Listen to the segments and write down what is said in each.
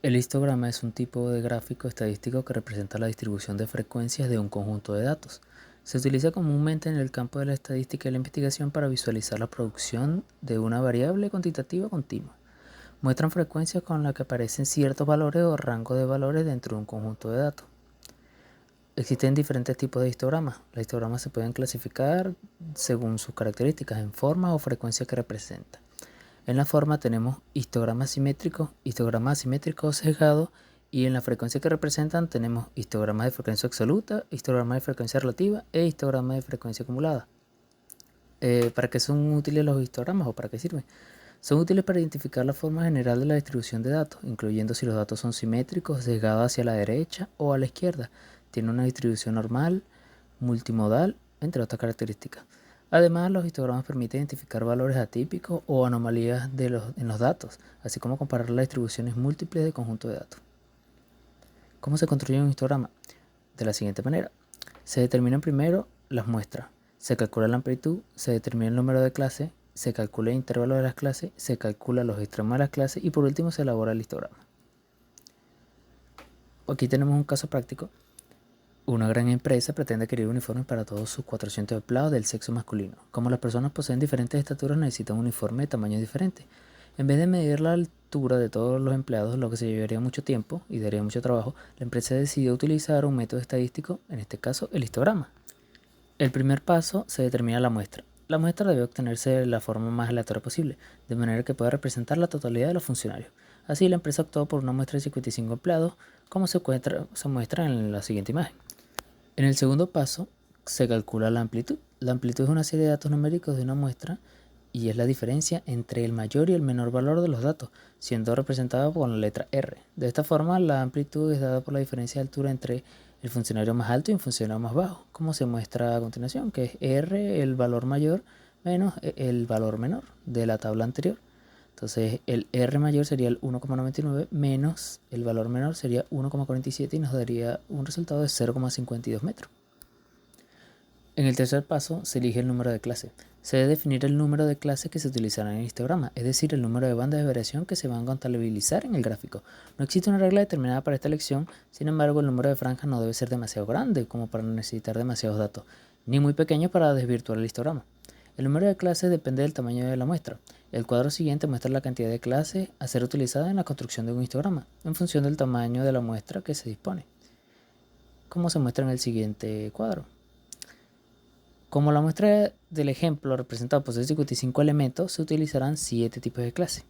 El histograma es un tipo de gráfico estadístico que representa la distribución de frecuencias de un conjunto de datos. Se utiliza comúnmente en el campo de la estadística y la investigación para visualizar la producción de una variable cuantitativa continua. Muestran frecuencias con las que aparecen ciertos valores o rango de valores dentro de un conjunto de datos. Existen diferentes tipos de histogramas. Los histogramas se pueden clasificar según sus características en forma o frecuencia que representan. En la forma tenemos histograma asimétrico o sesgado, y en la frecuencia que representan tenemos histogramas de frecuencia absoluta, histogramas de frecuencia relativa e histogramas de frecuencia acumulada. ¿Para qué son útiles los histogramas o para qué sirven? Son útiles para identificar la forma general de la distribución de datos, incluyendo si los datos son simétricos, sesgados hacia la derecha o a la izquierda, tienen una distribución normal, multimodal, entre otras características. Además, los histogramas permiten identificar valores atípicos o anomalías en los datos, así como comparar las distribuciones múltiples de conjuntos de datos. ¿Cómo se construye un histograma? De la siguiente manera. Se determinan primero las muestras, se calcula la amplitud, se determina el número de clases, se calcula el intervalo de las clases, se calcula los extremos de las clases y por último se elabora el histograma. Aquí tenemos un caso práctico. Una gran empresa pretende adquirir uniformes para todos sus 400 empleados del sexo masculino. Como las personas poseen diferentes estaturas, necesitan un uniforme de tamaños diferentes. En vez de medir la altura de todos los empleados, lo que se llevaría mucho tiempo y daría mucho trabajo, la empresa decidió utilizar un método estadístico, en este caso el histograma. El primer paso, se determina la muestra. La muestra debe obtenerse de la forma más aleatoria posible, de manera que pueda representar la totalidad de los funcionarios. Así, la empresa optó por una muestra de 55 empleados, como se muestra en la siguiente imagen. En el segundo paso, se calcula la amplitud. La amplitud es una serie de datos numéricos de una muestra y es la diferencia entre el mayor y el menor valor de los datos, siendo representada por la letra R. De esta forma, la amplitud es dada por la diferencia de altura entre el funcionario más alto y el funcionario más bajo, como se muestra a continuación, que es R, el valor mayor, menos el valor menor de la tabla anterior. Entonces, el R mayor sería el 1,99 menos el valor menor sería 1,47 y nos daría un resultado de 0,52 metros. En el tercer paso, se elige el número de clase. Se debe definir el número de clases que se utilizarán en el histograma, es decir, el número de bandas de variación que se van a contabilizar en el gráfico. No existe una regla determinada para esta elección, sin embargo, el número de franjas no debe ser demasiado grande como para necesitar demasiados datos, ni muy pequeño para desvirtuar el histograma. El número de clases depende del tamaño de la muestra. El cuadro siguiente muestra la cantidad de clases a ser utilizada en la construcción de un histograma, en función del tamaño de la muestra que se dispone, como se muestra en el siguiente cuadro. Como la muestra del ejemplo representado posee 55 elementos, se utilizarán 7 tipos de clases.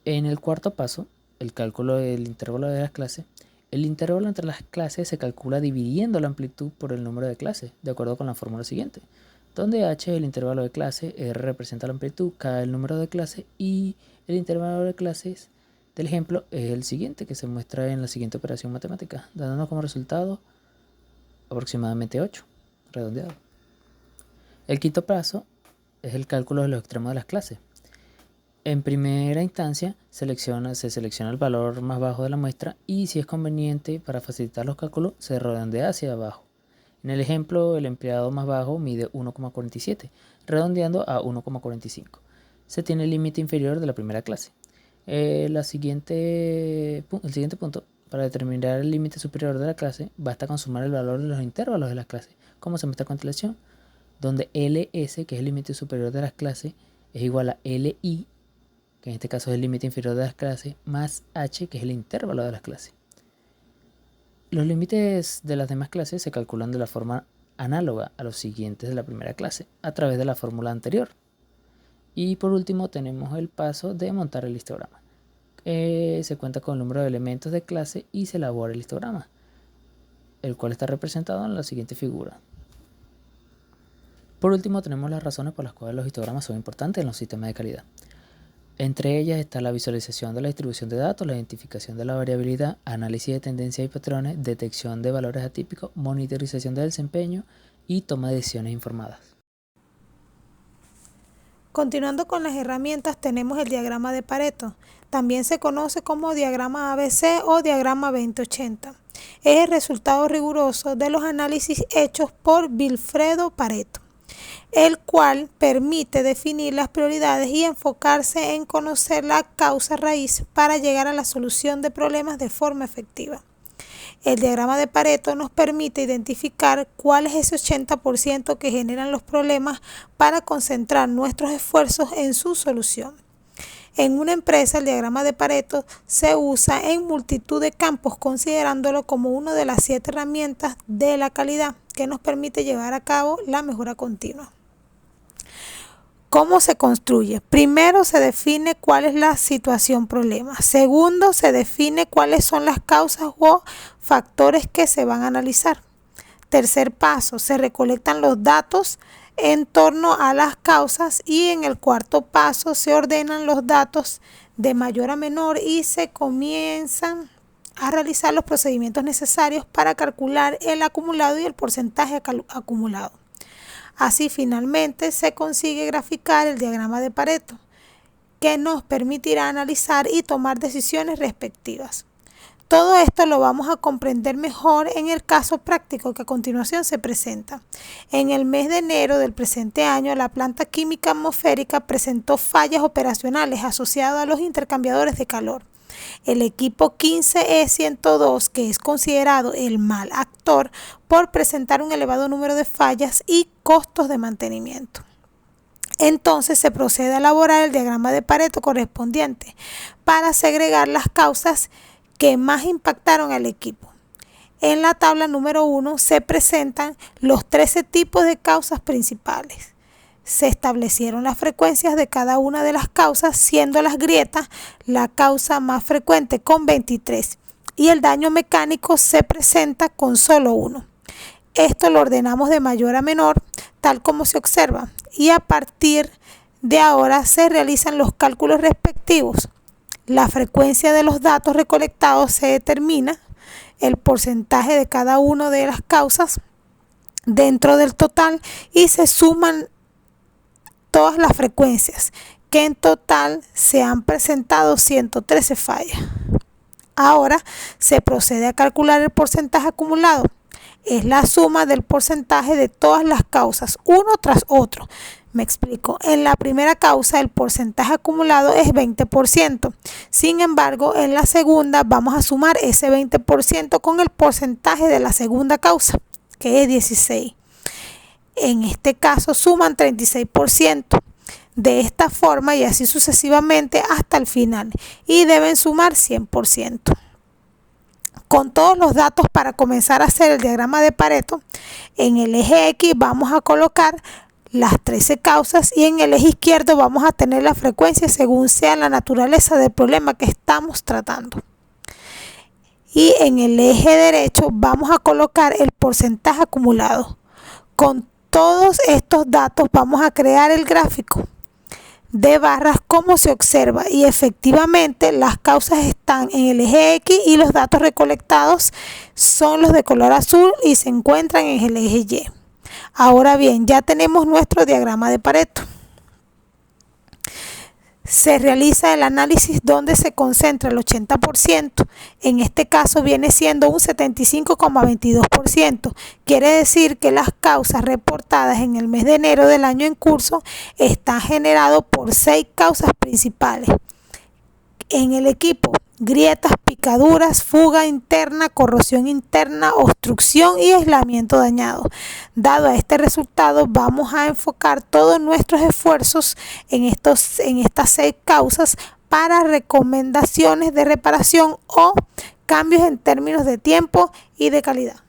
En el cuarto paso, el cálculo del intervalo de las clases. El intervalo entre las clases se calcula dividiendo la amplitud por el número de clases, de acuerdo con la fórmula siguiente, donde h es el intervalo de clase, r representa la amplitud, k el número de clases y el intervalo de clases del ejemplo es el siguiente, que se muestra en la siguiente operación matemática, dándonos como resultado aproximadamente 8, redondeado. El quinto paso es el cálculo de los extremos de las clases. En primera instancia, se selecciona el valor más bajo de la muestra y, si es conveniente para facilitar los cálculos, se redondea hacia abajo. En el ejemplo, el empleado más bajo mide 1,47, redondeando a 1,45. Se tiene el límite inferior de la primera clase. El siguiente punto, para determinar el límite superior de la clase, basta con sumar el valor de los intervalos de las clases, como se muestra a continuación, donde LS, que es el límite superior de las clases, es igual a LI, que en este caso es el límite inferior de las clases, más H, que es el intervalo de las clases. Los límites de las demás clases se calculan de la forma análoga a los siguientes de la primera clase, a través de la fórmula anterior. Y por último tenemos el paso de montar el histograma. Se cuenta con el número de elementos de clase y se elabora el histograma, el cual está representado en la siguiente figura. Por último tenemos las razones por las cuales los histogramas son importantes en los sistemas de calidad. Entre ellas está la visualización de la distribución de datos, la identificación de la variabilidad, análisis de tendencias y patrones, detección de valores atípicos, monitorización del desempeño y toma de decisiones informadas. Continuando con las herramientas, tenemos el diagrama de Pareto. También se conoce como diagrama ABC o diagrama 2080. Es el resultado riguroso de los análisis hechos por Vilfredo Pareto. el cual permite definir las prioridades y enfocarse en conocer la causa raíz para llegar a la solución de problemas de forma efectiva. El diagrama de Pareto nos permite identificar cuál es ese 80% que generan los problemas para concentrar nuestros esfuerzos en su solución. En una empresa, el diagrama de Pareto se usa en multitud de campos, considerándolo como una de las 7 herramientas de la calidad que nos permite llevar a cabo la mejora continua. ¿Cómo se construye? Primero se define cuál es la situación problema. Segundo, se define cuáles son las causas o factores que se van a analizar. Tercer paso, se recolectan los datos en torno a las causas y en el cuarto paso se ordenan los datos de mayor a menor y se comienzan a realizar los procedimientos necesarios para calcular el acumulado y el porcentaje acumulado. Así finalmente se consigue graficar el diagrama de Pareto, que nos permitirá analizar y tomar decisiones respectivas. Todo esto lo vamos a comprender mejor en el caso práctico que a continuación se presenta. En el mes de enero del presente año, la planta química atmosférica presentó fallas operacionales asociadas a los intercambiadores de calor. El equipo 15E102, que es considerado el mal actor por presentar un elevado número de fallas y costos de mantenimiento. Entonces se procede a elaborar el diagrama de Pareto correspondiente para segregar las causas que más impactaron al equipo. En la tabla número 1 se presentan los 13 tipos de causas principales. Se establecieron las frecuencias de cada una de las causas, siendo las grietas la causa más frecuente con 23 y el daño mecánico se presenta con solo 1. Esto lo ordenamos de mayor a menor, tal como se observa, y a partir de ahora se realizan los cálculos respectivos. La frecuencia de los datos recolectados se determina, el porcentaje de cada una de las causas dentro del total y se suman todas las frecuencias, que en total se han presentado 113 fallas. Ahora se procede a calcular el porcentaje acumulado. Es la suma del porcentaje de todas las causas, uno tras otro. Me explico. En la primera causa el porcentaje acumulado es 20%. Sin embargo, en la segunda vamos a sumar ese 20% con el porcentaje de la segunda causa, que es 16%. En este caso suman 36%. De esta forma y así sucesivamente hasta el final. Y deben sumar 100%. Con todos los datos para comenzar a hacer el diagrama de Pareto, en el eje X vamos a colocar las 13 causas y en el eje izquierdo vamos a tener la frecuencia según sea la naturaleza del problema que estamos tratando. Y en el eje derecho vamos a colocar el porcentaje acumulado. Con todos estos datos vamos a crear el gráfico de barras como se observa y efectivamente las causas están en el eje X y los datos recolectados son los de color azul y se encuentran en el eje Y. Ahora bien, ya tenemos nuestro diagrama de Pareto. Se realiza el análisis donde se concentra el 80%, en este caso viene siendo un 75,22%. Quiere decir que las causas reportadas en el mes de enero del año en curso están generadas por 6 causas principales. En el equipo, grietas, picaduras, fuga interna, corrosión interna, obstrucción y aislamiento dañado. Dado a este resultado, vamos a enfocar todos nuestros esfuerzos en estas 6 causas para recomendaciones de reparación o cambios en términos de tiempo y de calidad.